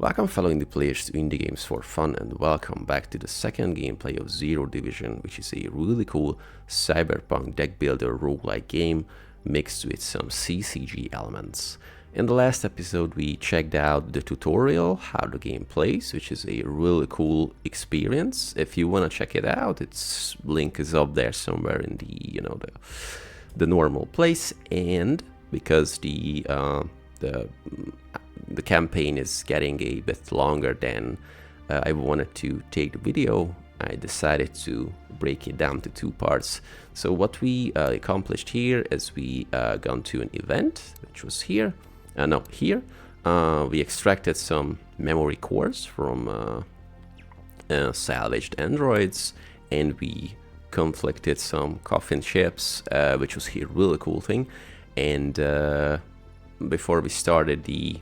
Welcome fellow indie players to Indie Games for Fun, and welcome back to the second gameplay of Zero Division, which is a really cool cyberpunk deck builder roguelike game mixed with some CCG elements. In the last episode we checked out the tutorial, how the game plays, which is a really cool experience. If you want to check it out, its link is up there somewhere in the normal place. And because the campaign is getting a bit longer than I wanted to take the video, I decided to break it down to two parts. So what we accomplished here is we gone to an event, which was here. Here. We extracted some memory cores from salvaged androids, and we conflicted some coffin ships, which was here, really cool thing. And before we started the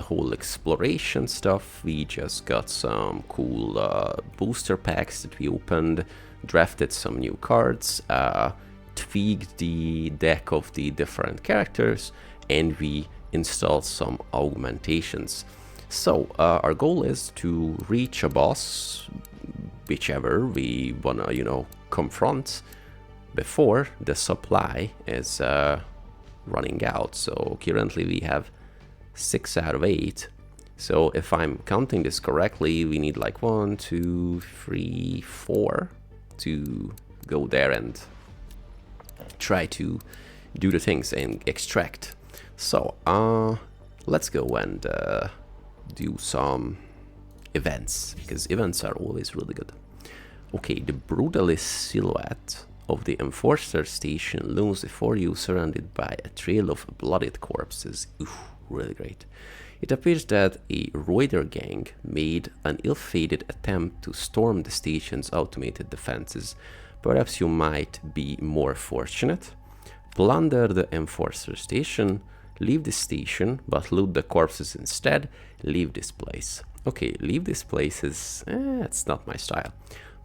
whole exploration stuff, we just got some cool booster packs that we opened, drafted some new cards, tweaked the deck of the different characters, and we installed some augmentations. So our goal is to reach a boss, whichever we wanna confront, before the supply is running out. So currently we have 6 out of 8. So if I'm counting this correctly, we need like 1, 2, 3, 4 to go there and try to do the things and extract. So let's go and do some events, because events are always really good. Okay, the brutalist silhouette of the Enforcer station looms before you, surrounded by a trail of bloodied corpses. Oof, really great. It appears that a Reuter gang made an ill-fated attempt to storm the station's automated defenses. Perhaps you might be more fortunate. Plunder the Enforcer station, leave the station, but loot the corpses instead. Leave this place. Okay, leave this place is... it's not my style.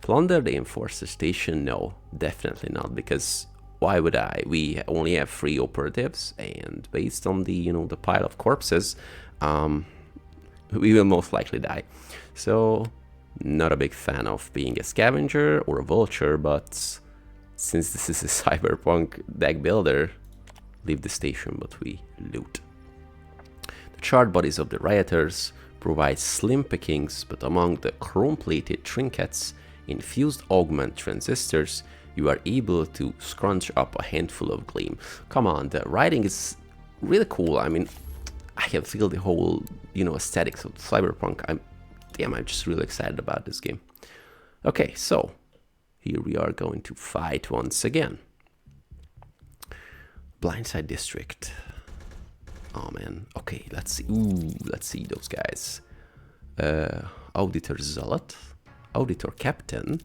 Plunder the Enforcer station? No, definitely not, because why would I? We only have 3 operatives, and based on the the pile of corpses, we will most likely die. So not a big fan of being a scavenger or a vulture, but since this is a cyberpunk deck builder, leave the station but we loot. The charred bodies of the rioters provide slim pickings, but among the chrome-plated trinkets, infused augment transistors, you are able to scrunch up a handful of gleam. Come on, the writing is really cool. I mean, I can feel the whole, aesthetics of cyberpunk. I'm just really excited about this game. Okay, so here we are going to fight once again. Blindside District. Oh man. Okay, let's see. Ooh, let's see those guys. Auditor Zealot, Auditor Captain,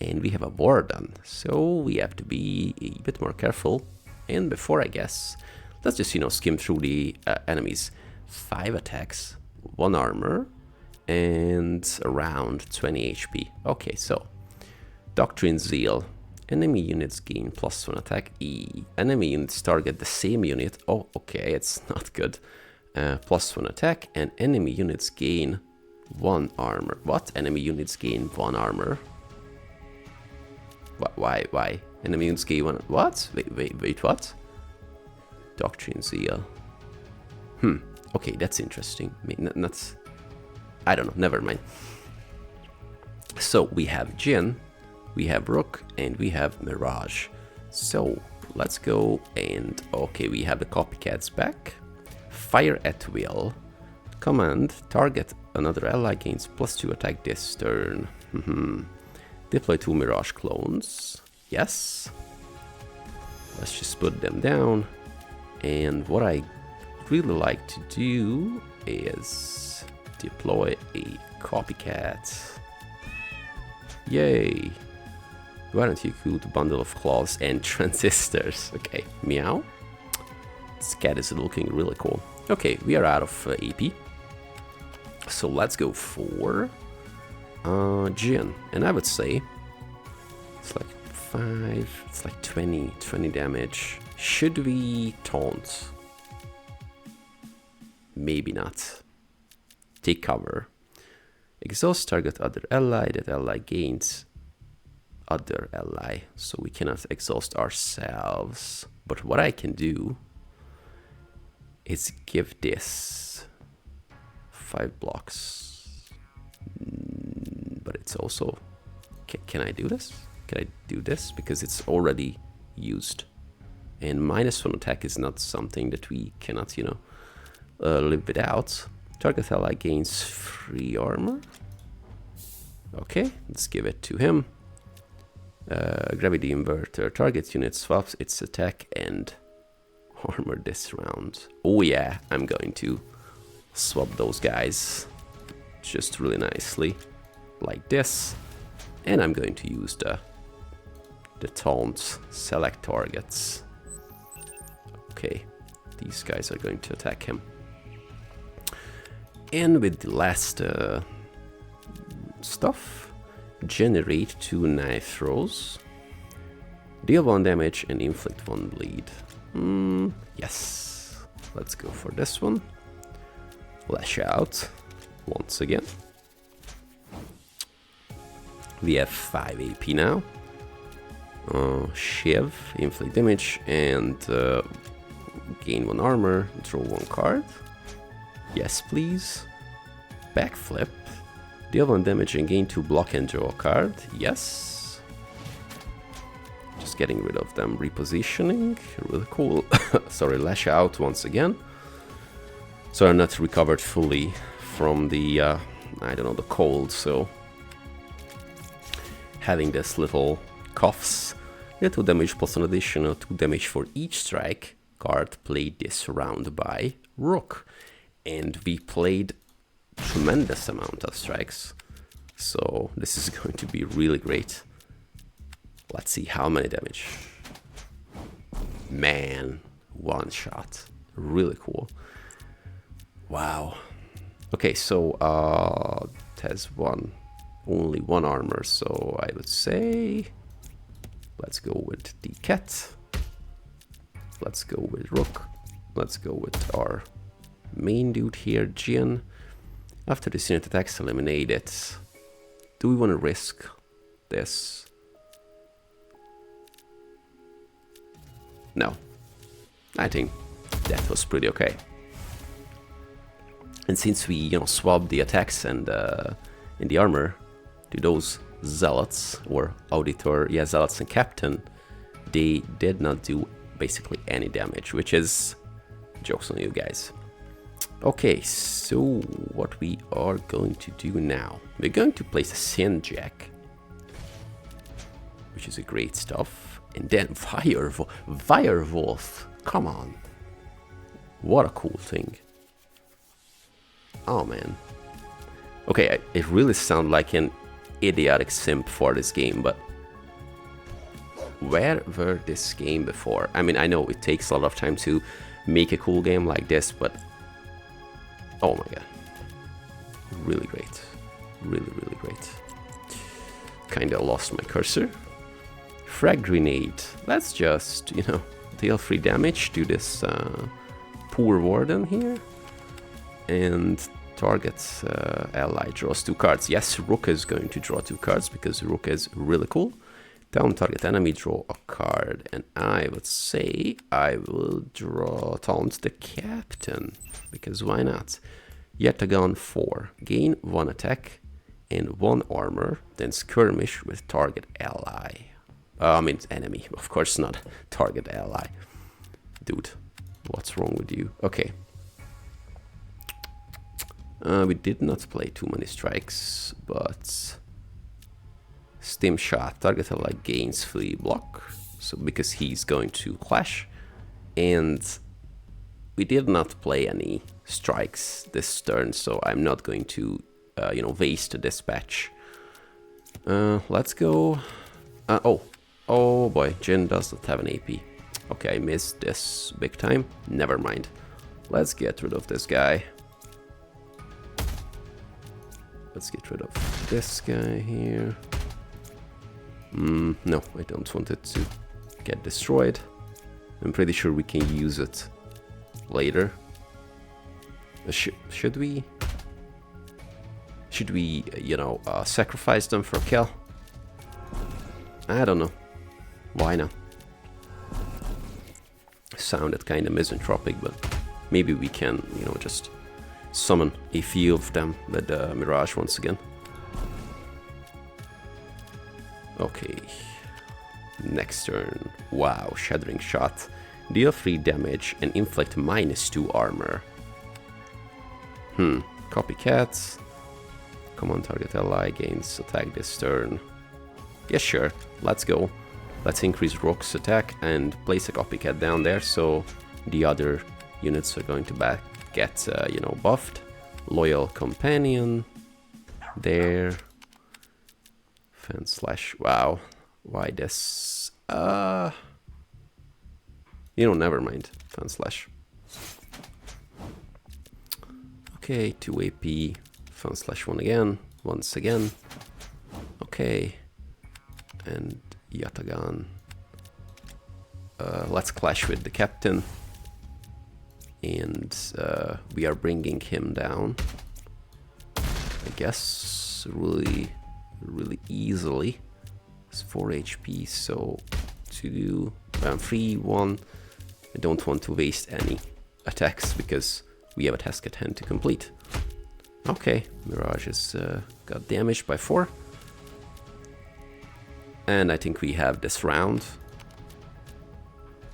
and we have a Warden. So we have to be a bit more careful. And before I guess, let's just skim through the enemies. 5 attacks, 1 armor, and around 20 HP. Okay, so Doctrine Zeal. Enemy units gain +1 attack. Enemy units target the same unit. Oh, okay, it's not good. +1 attack, and enemy units gain 1 armor. What? Enemy units gain 1 armor? Why? Enemy units gain 1... What? Wait, what? Doctrine Zeal. Okay, that's interesting. I mean, that's... I don't know, never mind. So we have Jin, we have Rook, and we have Mirage. So let's go and... Okay, we have the copycats back. Fire at will. Command, target another ally gains +2 attack this turn. Deploy 2 Mirage clones. Yes. Let's just put them down. And what I really like to do is deploy a copycat. Yay. Why don't you include a bundle of claws and transistors? Okay, meow. This cat is looking really cool. Okay, we are out of AP. So let's go for Jin. And I would say it's like 5, it's like 20 damage. Should we taunt? maybe not. Take cover. Exhaust target other ally, that ally gains other ally. So we cannot exhaust ourselves. But what I can do is give this 5 blocks. But it's also... Can I do this? Can I do this? Because it's already used. And -1 attack is not something that we cannot, you know, live without. Target ally gains 3 armor. Okay, let's give it to him. Gravity inverter. Target unit swaps its attack and armor this round. Oh yeah, I'm going to swap those guys just really nicely. Like this. And I'm going to use the taunt. Select targets. Okay, these guys are going to attack him. And with the last stuff, generate 2 knife throws, deal 1 damage and inflict 1 bleed. Yes, let's go for this one. Lash out once again. We have 5 AP now. Shiv, inflict damage and gain 1 armor, draw 1 card. Yes, please. Backflip. Deal 1 damage and gain 2 block and draw a card. Yes. Just getting rid of them. Repositioning. Really cool. Sorry, lash out once again. So I'm not recovered fully from the, I don't know, the cold, so... Having this little coughs. Deal 2 damage plus an additional 2 damage for each strike card played this round by Rook. And we played tremendous amount of strikes, so this is going to be really great. Let's see how many damage. Man, 1 shot. Really cool. Wow. Okay, so it has only 1 armor, so I would say let's go with the cat. Let's go with Rook. Let's go with our main dude here, Jin. After this unit attacks eliminated, do we want to risk this? No. I think that was pretty okay. And since we, you know, swapped the attacks and the armor to those zealots or auditor, yeah, zealots and captain, they did not do basically any damage, which is jokes on you guys. Okay, so what we are going to do now, we're going to place a Sin Jack, which is a great stuff, and then Firewolf, come on, what a cool thing. Oh man. Okay, I really sound like an idiotic simp for this game, but where were this game before? I mean, I know it takes a lot of time to make a cool game like this, but oh my god. Really great. Really, really great. Kinda lost my cursor. Frag grenade. Let's just, you know, deal 3 damage to this poor warden here. And target ally draws 2 cards. Yes, Rook is going to draw 2 cards because Rook is really cool. Down target enemy, draw a card. And I would say I will taunt the captain, because why not? Yatagan 4. Gain 1 attack and 1 armor, then skirmish with target ally. I mean enemy, of course not target ally. Dude, what's wrong with you? Okay. We did not play too many strikes, but... Stim shot, target ally gains 3 block, so because he's going to clash, and we did not play any strikes this turn, so I'm not going to, you know, waste a dispatch. Let's go. Oh boy, Jin doesn't have an AP. Okay, I missed this big time. Never mind. Let's get rid of this guy. Let's get rid of this guy here. No, I don't want it to get destroyed. I'm pretty sure we can use it later. Should we? Should we, you know, sacrifice them for a kill? I don't know. Why not? Sounded kind of misanthropic, but maybe we can, you know, just summon a few of them with Mirage once again. Okay. Next turn. Wow, Shattering Shot. Deal 3 damage and inflict -2 armor. Copycats. Come on, target ally gains attack this turn. Yeah, sure. Let's go. Let's increase Rook's attack and place a copycat down there, so the other units are going to get, you know, buffed. Loyal Companion. There. Fan slash. Wow. Why this? You know, never mind. Fan slash. Okay, 2 AP. Fan slash 1 again. Once again. Okay. And Yatagan. Let's clash with the captain. And we are bringing him down. I guess really easily. It's 4 HP, so to do 3, 1. I don't want to waste any attacks because we have a task at hand to complete. Okay, Mirage has got damaged by 4. And I think we have this round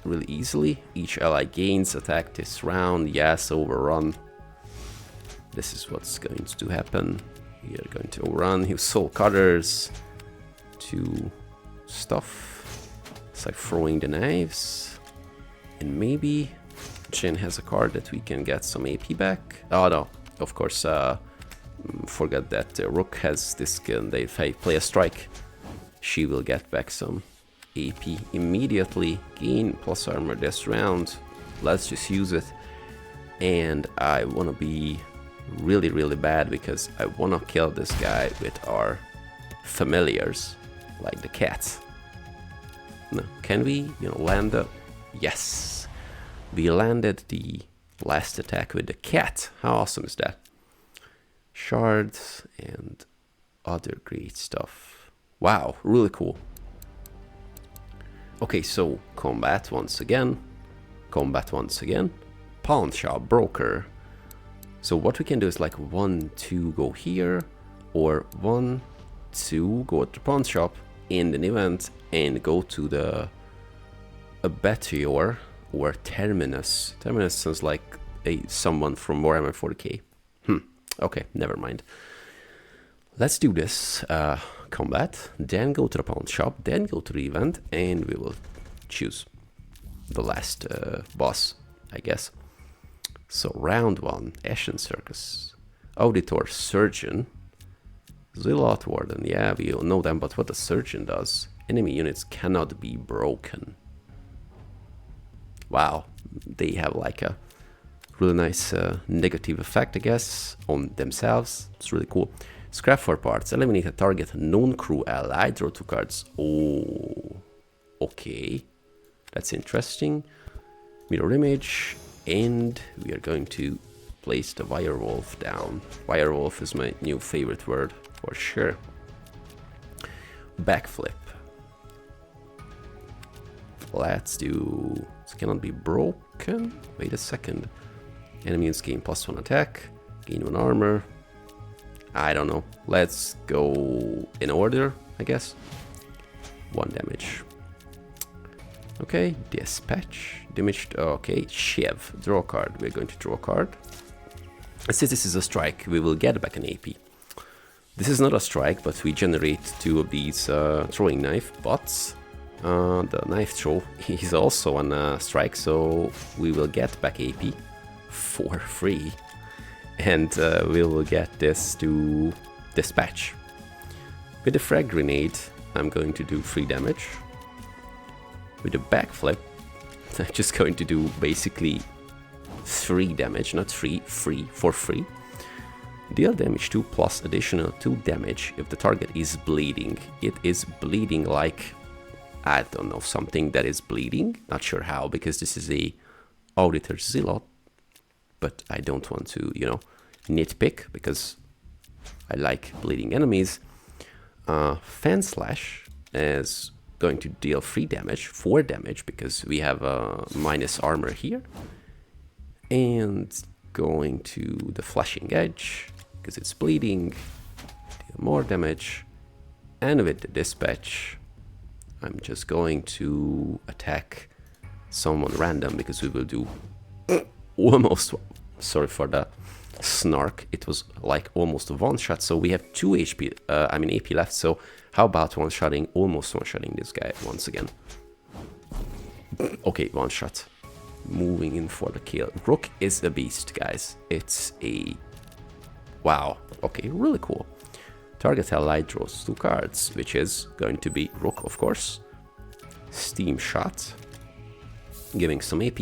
really easily. Each ally gains attack this round. Yes, overrun. This is what's going to happen. We are going to overrun his soul cutters to stuff. It's like throwing the knives. And maybe Jin has a card that we can get some AP back. Oh no, of course, forget that Rook has this skill, and if I play a strike, she will get back some AP immediately. Gain plus armor this round. Let's just use it. And I want to be really bad because I want to kill this guy with our familiars, like the cats. No, can we, you know, land the... Yes! We landed the last attack with the cat. How awesome is that? Shards and other great stuff. Wow, really cool. Okay, so combat once again. Combat once again. Pawnshop broker. So what we can do is like 1, 2 go here, or 1, 2 go at the pawn shop, end an event, and go to the Abattoir or Terminus. Terminus sounds like someone from Warhammer 40k. Okay, never mind. Let's do this. Combat, then go to the pawn shop, then go to the event, and we will choose the last boss, I guess. So round 1, Ashen Circus, Auditor Surgeon, Zealot Warden. Yeah, we all know them, but what the Surgeon does? Enemy units cannot be broken. Wow, they have like a really nice negative effect, I guess, on themselves. It's really cool. Scrap for parts. Eliminate a target non-crew ally. Draw 2 cards. Oh, okay. That's interesting. Mirror image. And we are going to place the Wirewolf down. Wirewolf is my new favorite word, for sure. Backflip. Let's do... This cannot be broken. Wait a second. Enemies gain +1 attack. Gain 1 armor. I don't know. Let's go in order, I guess. 1 damage. Okay, dispatch. Damaged. Okay, Shev. Draw a card. We're going to draw a card. And since this is a strike, we will get back an AP. This is not a strike, but we generate 2 of these throwing knife bots. The knife throw is also on a strike, so we will get back AP for free. And we will get this to dispatch. With the frag grenade, I'm going to do 3 damage. With the backflip, I'm just going to do basically 3 damage, not 3 for free. Deal damage 2 plus additional 2 damage if the target is bleeding. It is bleeding like, I don't know, something that is bleeding. Not sure how, because this is a Auditor Zealot. but I don't want to, you know, nitpick because I like bleeding enemies. Fan Slash is going to deal 3 damage, 4 damage, because we have a minus armor here. And going to the Flashing Edge, because it's bleeding, deal more damage. And with the Dispatch, I'm just going to attack someone random, because we will do almost, sorry for the snark, it was like almost a one-shot, so we have 2 HP, I mean AP left, so how about one-shotting, almost one-shotting this guy once again. Okay, one-shot. Moving in for the kill. Rook is a beast, guys. It's a... wow. Okay, really cool. Target ally draws 2 cards, which is going to be Rook, of course. Steam Shot. Giving some AP.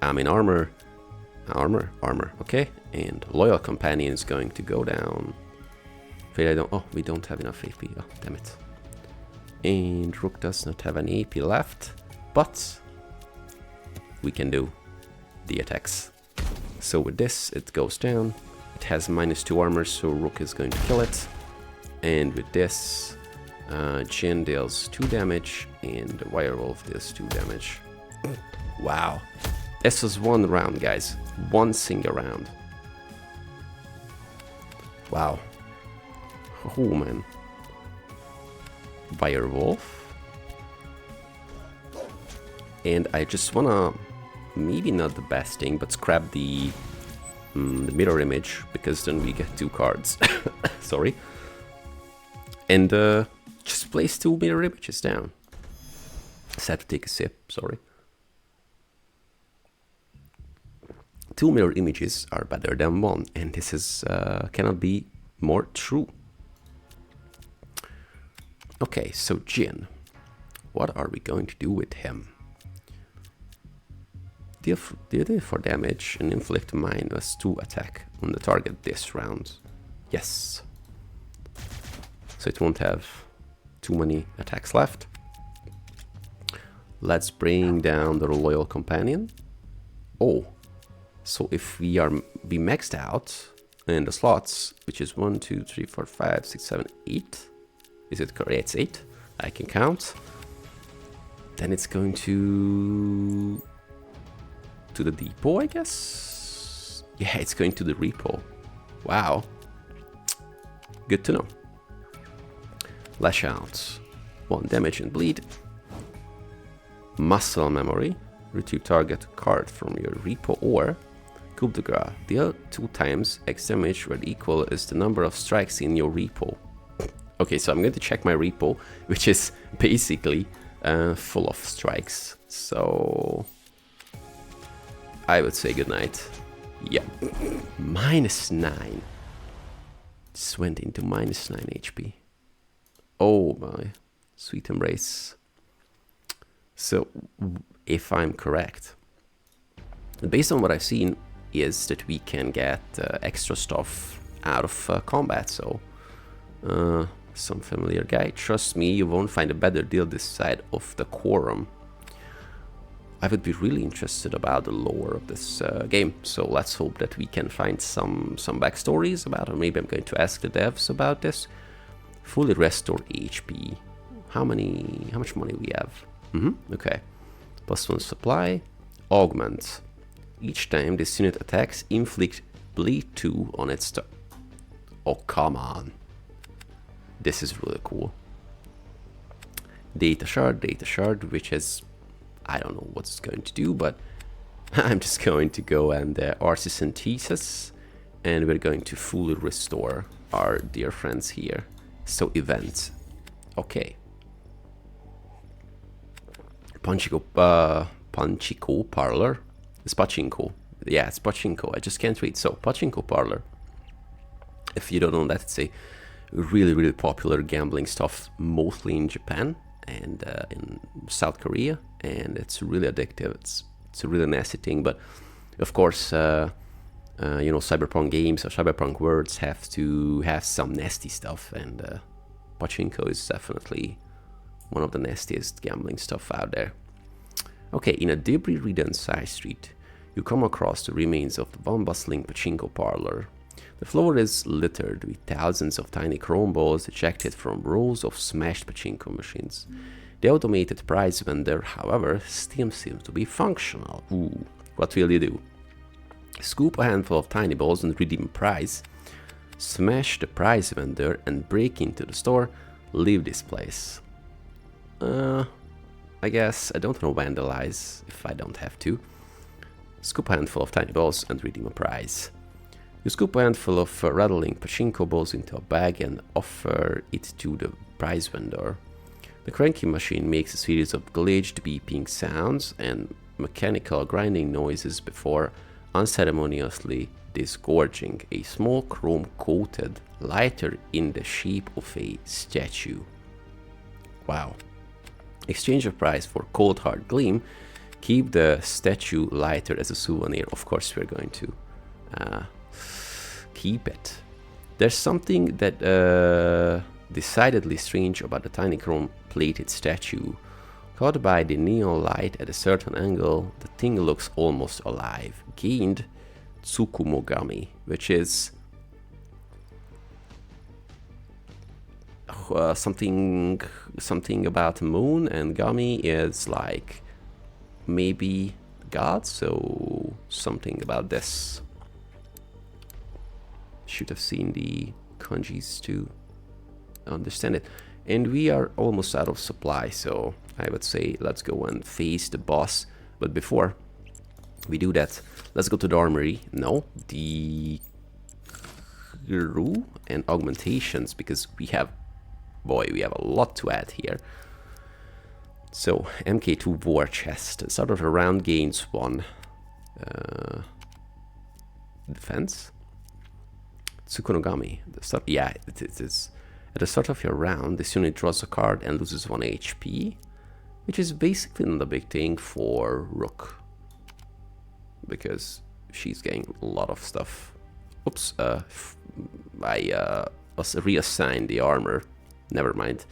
I mean armor. Armor, okay. And Loyal Companion is going to go down. Afraid I don't... oh, we don't have enough AP. Oh, damn it. And Rook does not have any AP left, but we can do the attacks. So with this, it goes down. It has -2 armor, so Rook is going to kill it. And with this, Jin deals 2 damage, and the Wirewolf deals 2 damage. Wow. This was 1 round, guys. 1 single round. Wow. Oh, man. Wirewolf. And I just wanna, maybe not the best thing, but scrap the mirror image, because then we get 2 cards. Sorry. And just place 2 mirror images down. Just had to take a sip, sorry. 2 mirror images are better than 1, and this is cannot be more true. Okay, so Jin, what are we going to do with him? Deal 4 damage and inflict -2 attack on the target this round. Yes. So it won't have too many attacks left. Let's bring down the Loyal Companion. Oh, so if we maxed out in the slots, which is 1, 2, 3, 4, 5, 6, 7, 8. Is it correct? It's 8. I can count. Then it's going to the depot, I guess. Yeah, it's going to the repo. Wow. Good to know. Lash out. 1 damage and bleed. Muscle memory. Retrieve target card from your repo, or coup de grace. Deal 2 times X damage, where the equal is the number of strikes in your repo. Okay, so I'm going to check my repo, which is basically full of strikes. So I would say goodnight. Yeah. -9. Just went into -9 HP. Oh my sweet embrace. So if I'm correct, based on what I've seen, is that we can get extra stuff out of combat. So some familiar guy. Trust me, you won't find a better deal this side of the quorum. I would be really interested about the lore of this game. So let's hope that we can find some backstories about it. Maybe I'm going to ask the devs about this. Fully restore HP. How much money we have? Okay. +1 supply. Augment. Each time this unit attacks, inflict bleed 2 on its oh, come on. This is really cool. Data shard, which is, I don't know what it's going to do, but I'm just going to go and Artisan Thesis, and we're going to fully restore our dear friends here. So event. Okay. Pachino Parlor. It's Pachinko. Yeah, it's Pachinko. I just can't read. So Pachinko Parlor. If you don't know that, it's a really popular gambling stuff, mostly in Japan and in South Korea, and it's really addictive. It's a really nasty thing, but of course, you know, Cyberpunk games or Cyberpunk worlds have to have some nasty stuff, and Pachinko is definitely one of the nastiest gambling stuff out there. Okay, in a debris-ridden side street, you come across the remains of the one-bustling pachinko parlor. The floor is littered with thousands of tiny chrome balls ejected from rows of smashed pachinko machines. The automated prize vendor, however, still seems to be functional. Ooh, what will you do? Scoop a handful of tiny balls and redeem a prize. Smash the prize vendor and break into the store. Leave this place. I guess I don't want to vandalize if I don't have to. Scoop a handful of tiny balls and redeem a prize. You scoop a handful of rattling pachinko balls into a bag and offer it to the prize vendor. The cranky machine makes a series of glitched beeping sounds and mechanical grinding noises before unceremoniously disgorging a small chrome-coated lighter in the shape of a statue. Wow. Exchange a prize for cold hard gleam. Keep the statue lighter as a souvenir. Of course we're going to keep it. There's something that decidedly strange about the tiny chrome-plated statue. Caught by the neon light at a certain angle, the thing looks almost alive. Gained Tsukumogami, which is something about moon, and Gami is like maybe God, so something about this. Should have seen the kanjis to understand it. And we are almost out of supply, so I would say let's go and face the boss. But before we do that, let's go to the armory. No, the Guru and augmentations, because we have a lot to add here. So MK2 war chest. The start of a round gains 1 defense. Tsukunogami. The start, yeah, it is. At the start of your round, this unit draws a card and loses 1 HP, which is basically not a big thing for Rook, because she's getting a lot of stuff. Oops, I was reassigned the armor. Never mind.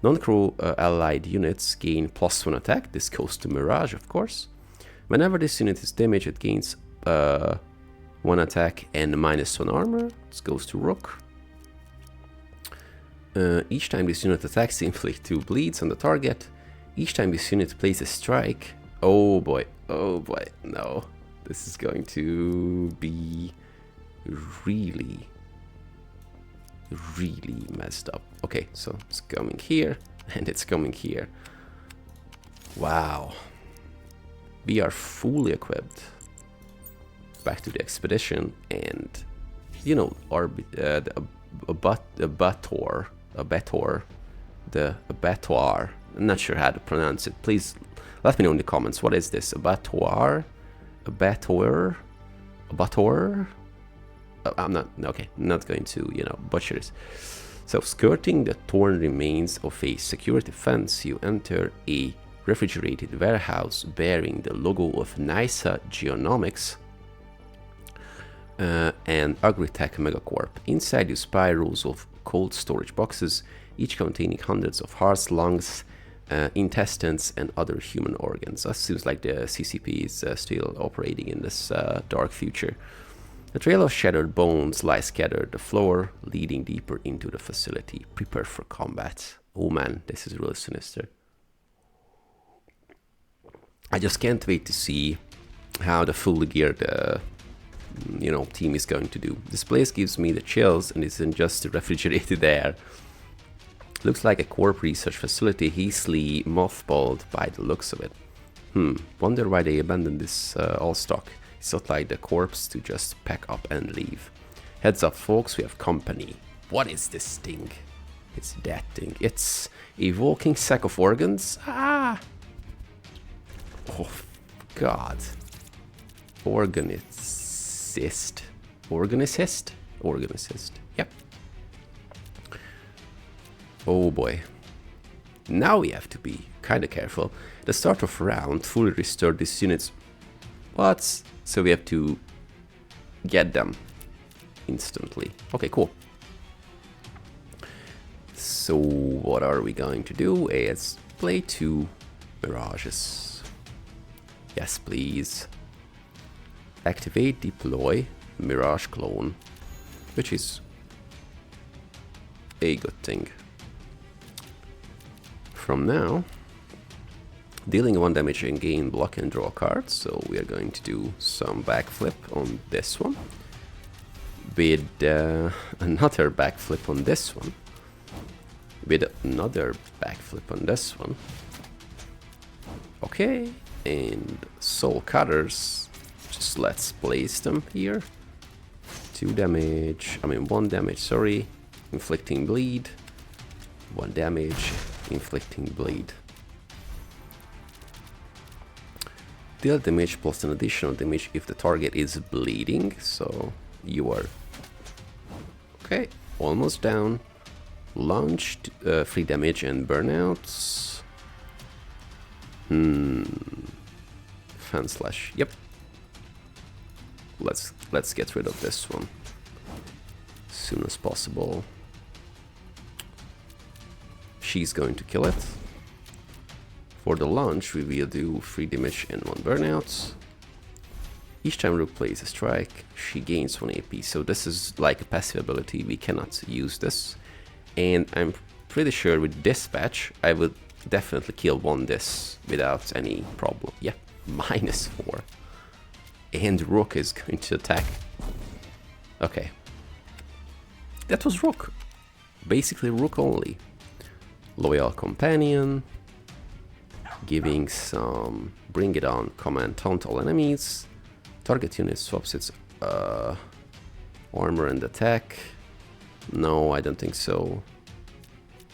Non-crew allied units gain +1 attack. This goes to Mirage, of course. Whenever this unit is damaged, it gains 1 attack and -1 armor. This goes to Rook. Each time this unit attacks, inflict 2 bleeds on the target. Each time this unit plays a strike... Oh boy, no. This is going to be really messed up. Okay, so it's coming here, and it's coming here. Wow. We are fully equipped. Back to the expedition, and you know, the Abattoir. I'm not sure how to pronounce it. Please let me know in the comments. What is this? Abattoir? I'm not going to, butcher this. So, skirting the torn remains of a security fence, you enter a refrigerated warehouse bearing the logo of NISA Geonomics and Agritech Megacorp. Inside you spy rows of cold storage boxes, each containing hundreds of hearts, lungs, intestines, and other human organs. That seems like the CCP is still operating in this dark future. A trail of shattered bones lies scattered the floor, leading deeper into the facility. Prepare for combat. Oh man, this is really sinister. I just can't wait to see how the fully geared team is going to do. This place gives me the chills, and isn't just refrigerated air. Looks like a corp research facility, hastily mothballed by the looks of it. Wonder why they abandoned this all stock. It's not like the corpse to just pack up and leave. Heads up folks, we have company. What is this thing? It's that thing. It's a walking sack of organs. Ah! Oh god. Organicist. Yep. Oh boy. Now we have to be kinda careful. The start of round fully restored these units. What? So we have to get them instantly. Okay, cool. So what are we going to do? Let's play 2 mirages. Yes, please. activate, deploy, Mirage Clone, which is a good thing. From now, dealing 1 damage and gain block and draw cards, so we are going to do some backflip on this one, with another backflip on this one, with another backflip on this one. Okay, and soul cutters, just let's place them here. 2 damage, I mean 1 damage, sorry, inflicting bleed, 1 damage, inflicting bleed. Deal damage plus an additional damage if the target is bleeding, so you are okay, almost down. Launched, 3 damage and burnouts. Fan slash, yep. Let's get rid of this one as soon as possible. She's going to kill it. For the launch, we will do 3 damage and 1 burnout. Each time Rook plays a strike, she gains 1 AP. So this is like a passive ability. We cannot use this. And I'm pretty sure with Dispatch, I would definitely kill 1 this without any problem. Yeah, -4. And Rook is going to attack. Okay. That was Rook. Basically Rook only. Loyal Companion. Giving some Bring It On command, taunt all enemies. Target unit swaps its armor and attack. No, I don't think so.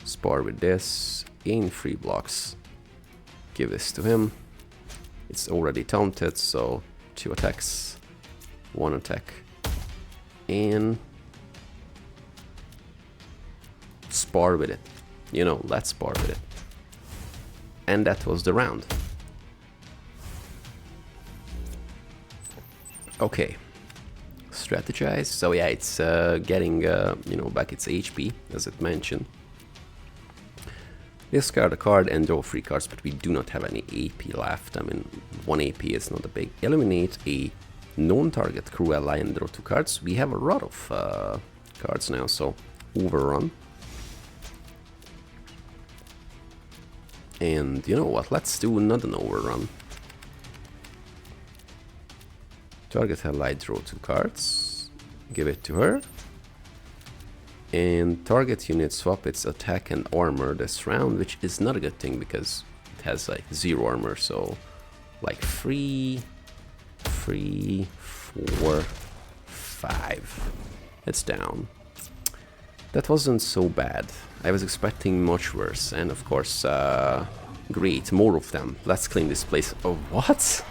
Spar with this. Gain 3 blocks. Give this to him. It's already taunted, so 2 attacks. 1 attack. And spar with it. You know, let's spar with it. And that was the round. Okay. Strategize. So yeah, it's getting you know, back its HP, as it mentioned. Discard a card and draw 3 cards, but we do not have any AP left. I mean, 1 AP is not a big. Eliminate a non-target crew ally and draw 2 cards. We have a lot of cards now, so overrun. And you know what, let's do another overrun. Target ally, draw 2 cards. Give it to her. And target unit swap its attack and armor this round, which is not a good thing because it has like 0 armor, so like 3, 3, 4, 5. It's down. That wasn't so bad. I was expecting much worse, and of course, great, more of them. Let's clean this place. Oh, what?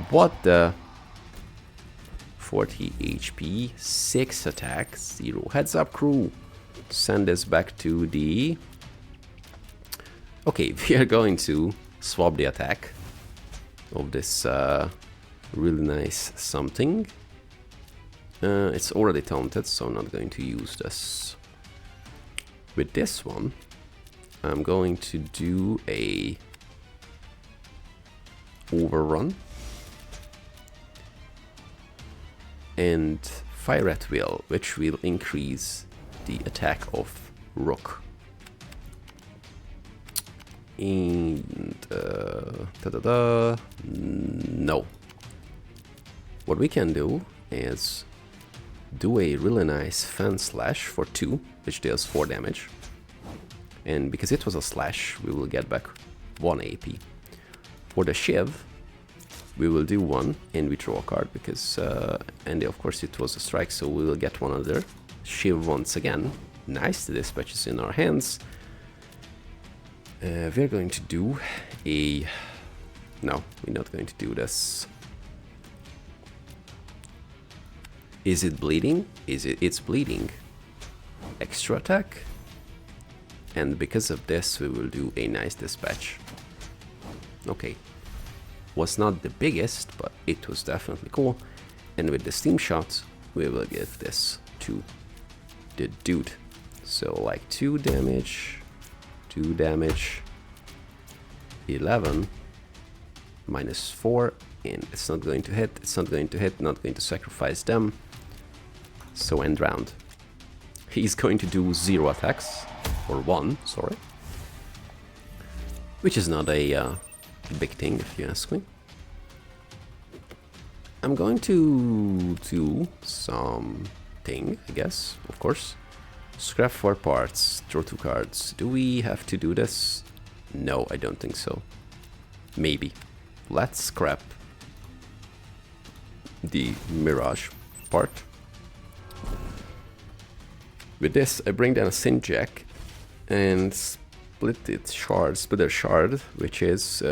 What the? 40 HP, 6 attack, 0. Heads up, crew. Send this back to the... Okay, we are going to swap the attack of this really nice something. It's already taunted, so I'm not going to use this. With this one, I'm going to do a overrun and fire at will, which will increase the attack of Rook. And no. What we can do is do a really nice fan slash for 2, which deals 4 damage. And because it was a slash, we will get back 1 AP. For the shiv, we will do 1 and we draw a card because, and of course it was a strike, so we will get 1 other. Shiv once again. Nice, the dispatch is in our hands. We're going to do a... No, we're not going to do this. Is it bleeding? It's bleeding. Extra attack. And because of this, we will do a nice dispatch. Okay. Was not the biggest, but it was definitely cool. And with the steam shot, we will give this to the dude. So like 2 damage, 2 damage, 11, -4, And it's not going to hit, it's not going to hit, not going to sacrifice them. So end round. He's going to do 0 attacks, or 1, sorry. Which is not a big thing, if you ask me. I'm going to do something, I guess, of course. Scrap 4 parts, draw 2 cards. Do we have to do this? No, I don't think so. Maybe. Let's scrap the Mirage part. With this, I bring down a Sin Jack and split its shard, splitter shard, which is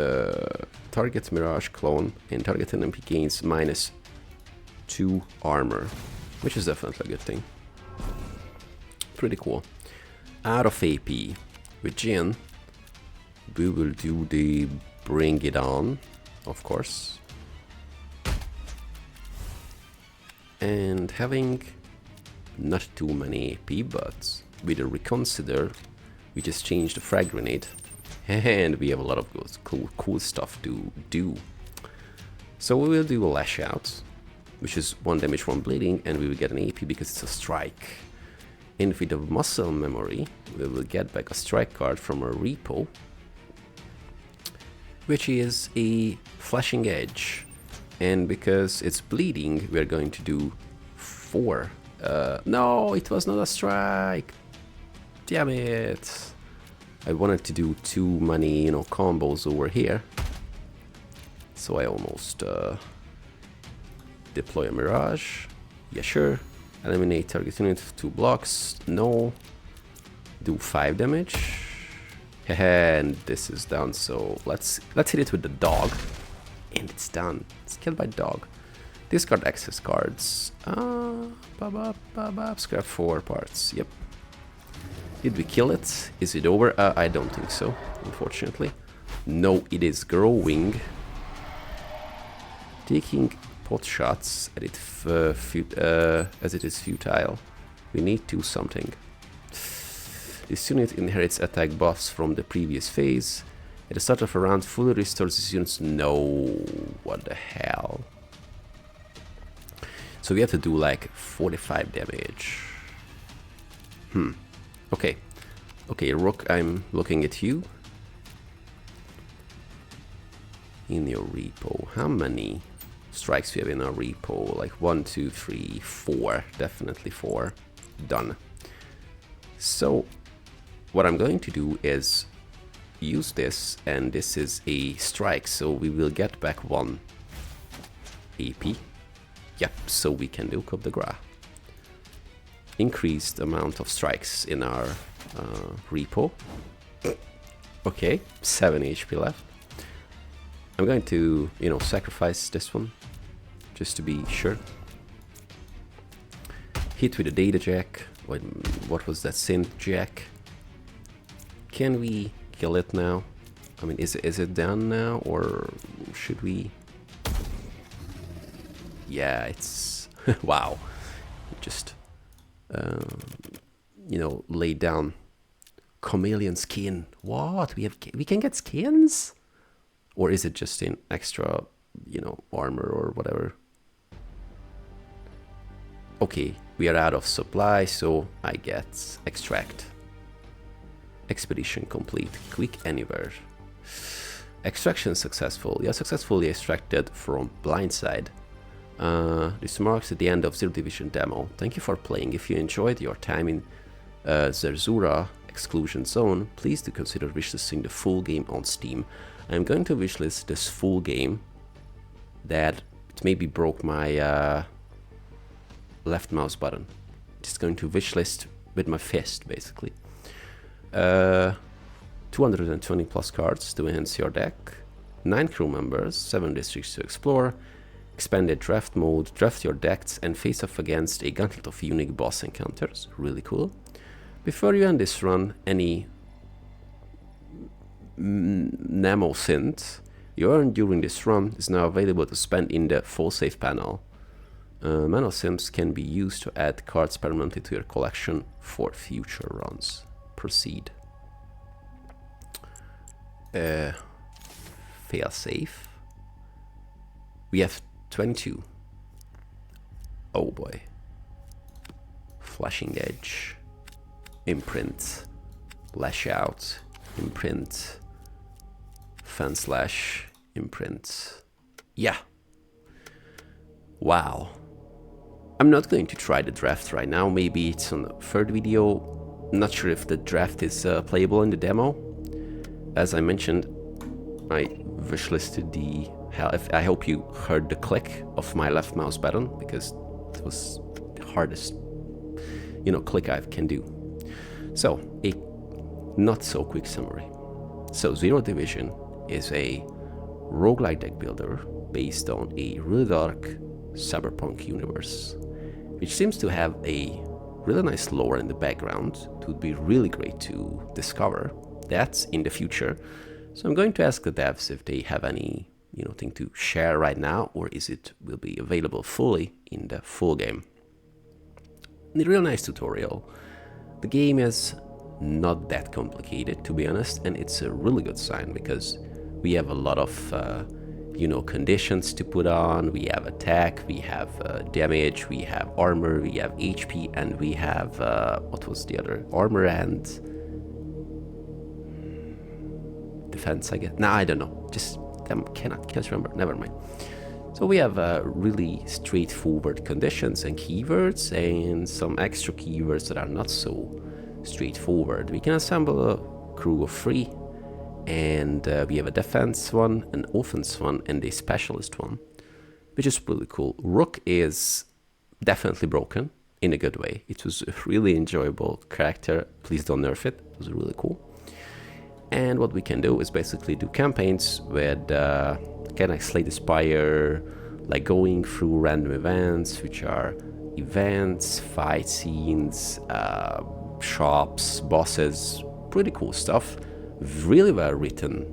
target Mirage clone, and target enemy gains -2 armor, which is definitely a good thing. Pretty cool. Out of AP, with Jin, we will do the Bring It On, of course. And having not too many AP, but with a Reconsider, we just changed the frag grenade, and we have a lot of cool stuff to do. So we will do a Lash Out, which is 1 damage, 1 bleeding, and we will get an AP because it's a strike. And with the muscle memory, we will get back a strike card from our repo, which is a Flashing Edge. And because it's bleeding, we are going to do 4. No, it was not a strike. Damn it. I wanted to do too many, combos over here. So I almost deploy a Mirage. Yeah, sure. Eliminate target unit, 2 blocks. No. Do 5 damage. And this is done. So let's hit it with the dog. And it's done. It's killed by dog. Discard access cards. Scrap 4 parts. Yep. Did we kill it? Is it over? I don't think so, unfortunately. No, it is growing. Taking pot shots at it as it is futile. We need to do something. This unit inherits attack buffs from the previous phase. At the start of a round, fully restores this unit's... No, what the hell? So we have to do like 45 damage. Okay. Okay, Rook, I'm looking at you. In your repo, how many strikes we have in our repo? Like 1, 2, 3, 4. Definitely 4. Done. So what I'm going to do is use this, and this is a strike, so we will get back 1 AP. Yep, so we can do Coup de Grace. Increased amount of strikes in our repo. Okay, 7 HP left. I'm going to, sacrifice this one, just to be sure. Hit with a Data Jack. What was that? Synth Jack. Can we kill it now? I mean, is it done now, or should we? Yeah, it's... wow. Just, lay down chameleon skin. What? We can get skins? Or is it just in extra, armor or whatever? Okay, we are out of supply, so I get extract. Expedition complete. Quick anywhere. Extraction successful. You are successfully extracted from Blindside. This marks the end of Zero Division demo. Thank you for playing. If you enjoyed your time in Zerzura Exclusion Zone, please do consider wishlisting the full game on Steam. I'm going to wishlist this full game. That it maybe broke my left mouse button. Just going to wishlist with my fist, basically. 220 plus cards to enhance your deck. 9 crew members, 7 districts to explore. Expanded draft mode, draft your decks and face off against a gauntlet of unique boss encounters. Really cool. Before you end this run, any Namosynth you earned during this run is now available to spend in the full save panel. Nanosynths can be used to add cards permanently to your collection for future runs. Proceed. Fail safe. We have 22. Oh boy. Flashing edge. Imprint. Lash out. Imprint. Fan slash. Imprint. Yeah. Wow. I'm not going to try the draft right now. Maybe it's on the third video. I'm not sure if the draft is playable in the demo. As I mentioned, I wishlisted the... I hope you heard the click of my left mouse button, because it was the hardest, click I can do. So, a not so quick summary. So, Zero Division is a roguelite deck builder based on a really dark cyberpunk universe, which seems to have a really nice lore in the background. It would be really great to discover that in the future. So I'm going to ask the devs if they have any thing to share right now, or is it will be available fully in the full game. A real nice tutorial. The game is not that complicated, to be honest, and it's a really good sign because we have a lot of conditions to put on. We have attack, we have damage, we have armor, we have HP, and we have what was the other? Armor and defense, I guess. Nah, I don't know. Just can't remember. Never mind. So we have really straightforward conditions and keywords, and some extra keywords that are not so straightforward. We can assemble a crew of 3, and we have a defense one, an offense one, and a specialist one, which is really cool. Rook is definitely broken in a good way. It was a really enjoyable character. Please don't nerf it. It was really cool. And what we can do is basically do campaigns with kind of like Slay the Spire, like going through random events, which are events, fight scenes, shops, bosses, pretty cool stuff. Really well written,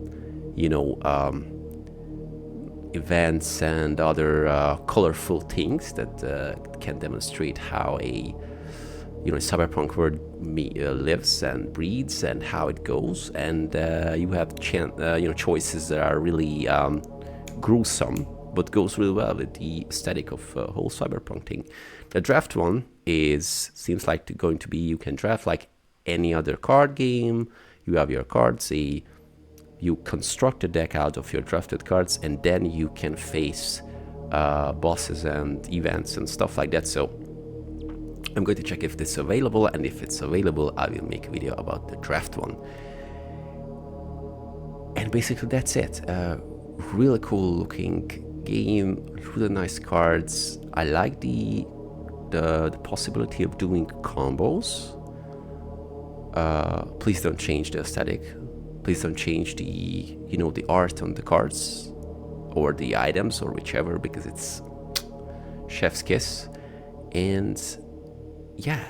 events and other colorful things that can demonstrate how a cyberpunk world lives and breeds and how it goes. And you have choices that are really gruesome, but goes really well with the aesthetic of whole cyberpunk thing. The draft one seems like going to be, you can draft like any other card game. You have your cards, you construct a deck out of your drafted cards, and then you can face bosses and events and stuff like that. So I'm going to check if this is available, and if it's available, I will make a video about the draft one. And basically that's it. Really cool looking game, really nice cards. I like the possibility of doing combos. Please don't change the aesthetic. Please don't change the the art on the cards or the items or whichever, because it's chef's kiss. And yeah,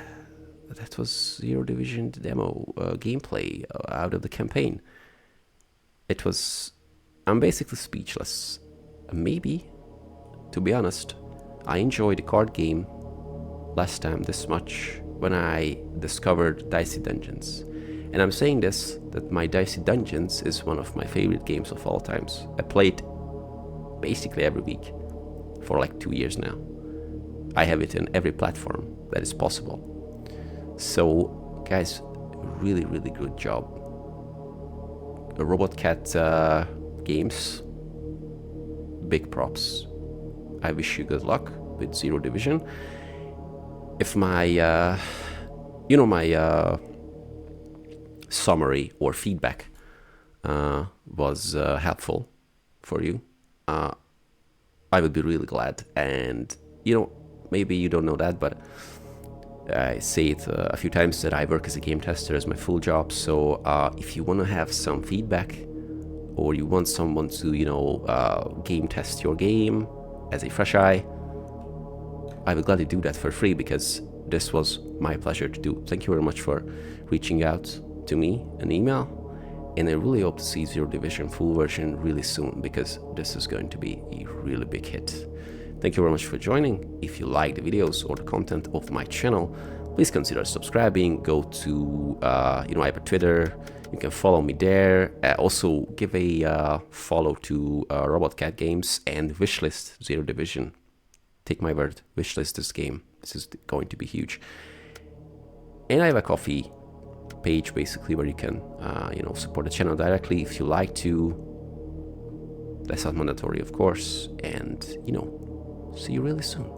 that was Zero Division demo gameplay out of the campaign. I'm basically speechless. Maybe, to be honest, I enjoyed the card game last time this much when I discovered Dicey Dungeons. And I'm saying this, that my Dicey Dungeons is one of my favorite games of all times. I play it basically every week for like 2 years now. I have it in every platform that is possible. So, guys, really, really good job. Robot Cat Games, big props. I wish you good luck with Zero Division. If my, my summary or feedback was helpful for you, I would be really glad. And, maybe you don't know that, but I say it a few times that I work as a game tester as my full job. So if you want to have some feedback, or you want someone to, game test your game as a fresh eye, I would gladly do that for free, because this was my pleasure to do. Thank you very much for reaching out to me an email, and I really hope to see Zero Division full version really soon, because this is going to be a really big hit. Thank you very much for joining. If you like the videos or the content of my channel, please consider subscribing. Go to I have a Twitter, You can follow me there. Also, give a follow to Robot Cat Games and wishlist Zero Division. Take my word, wishlist this game. This is going to be huge. And I have a coffee page basically where you can, support the channel directly if you like to. That's not mandatory, of course. And, see you really soon.